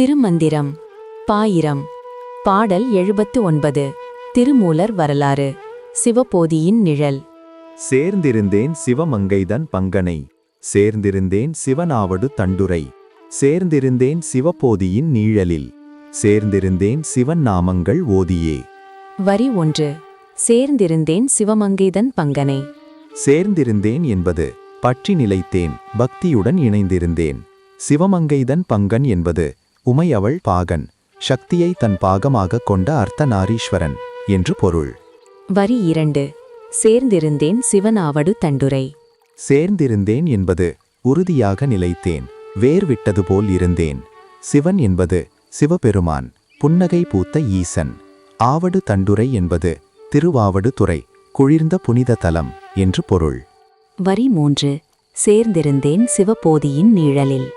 திருமந்திரம் பாயிரம். பாடல் 79. திருமூலர் வரலாறு. சிவபோதியின் நிழல். சேர்ந்திருந்தேன் சிவமங்கைதன் பங்கனை, சேர்ந்திருந்தேன் சிவனாவடு தண்டுரை, சேர்ந்திருந்தேன் சிவபோதியின் நீழலில், சேர்ந்திருந்தேன் சிவன் நாமங்கள் ஓதியே. வரி 1. சேர்ந்திருந்தேன் சிவமங்கைதன் பங்கனை. சேர்ந்திருந்தேன் என்பது பற்றி நிலைத்தேன், பக்தியுடன் இணைந்திருந்தேன். சிவமங்கைதன் பங்கன் என்பது உமையவள் பாகன், சக்தியை தன் பாகமாக கொண்ட அர்த்தநாரீஸ்வரன் என்று பொருள். வரி 2. சேர்ந்திருந்தேன் சிவனாவடு தண்டுரை. சேர்ந்திருந்தேன் என்பது உறுதியாக நிலைத்தேன், வேர் விட்டது போல் இருந்தேன். சிவன் என்பது சிவபெருமான், புன்னகை பூத்த ஈசன். ஆவடு தண்டுரை என்பது திருவாவடு துறை, குளிர்ந்த புனித தலம் என்று பொருள். வரி 3. சேர்ந்திருந்தேன் சிவபோதியின் நீழலில்.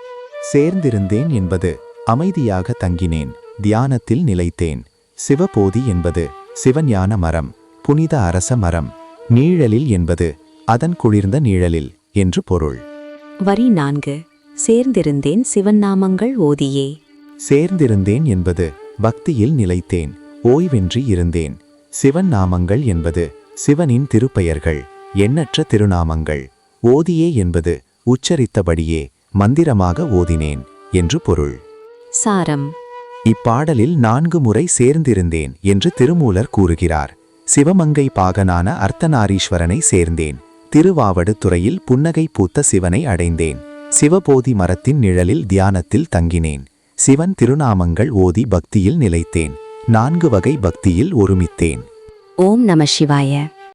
சேர்ந்திருந்தேன் என்பது அமைதியாக தங்கினேன், தியானத்தில் நிலைத்தேன். சிவபோதி என்பது சிவஞான மரம், புனித அரச மரம். நீழலில் என்பது அதன் குளிர்ந்த நீழலில் என்று பொருள். வரி 4. சேர்ந்திருந்தேன் சிவன் நாமங்கள் ஓதியே. சேர்ந்திருந்தேன் என்பது பக்தியில் நிலைத்தேன், ஓய்வின்றி இருந்தேன். சிவன் நாமங்கள் என்பது சிவனின் திருப்பெயர்கள், எண்ணற்ற திருநாமங்கள். ஓதியே என்பது உச்சரித்தபடியே மந்திரமாக ஓதினேன் என்று பொருள். சாரம். இப்பாடலில் 4 முறை சேர்ந்திருந்தேன் என்று திருமூலர் கூறுகிறார். சிவமங்கை பாகனான அர்த்தநாரீஸ்வரனை சேர்ந்தேன், திருவாவடு துறையில் புன்னகை பூத்த சிவனை அடைந்தேன், சிவபோதி மரத்தின் நிழலில் தியானத்தில் தங்கினேன், சிவன் திருநாமங்கள் ஓதி பக்தியில் நிலைத்தேன், 4 வகை பக்தியில் ஒருமித்தேன். ஓம் நம சிவாய.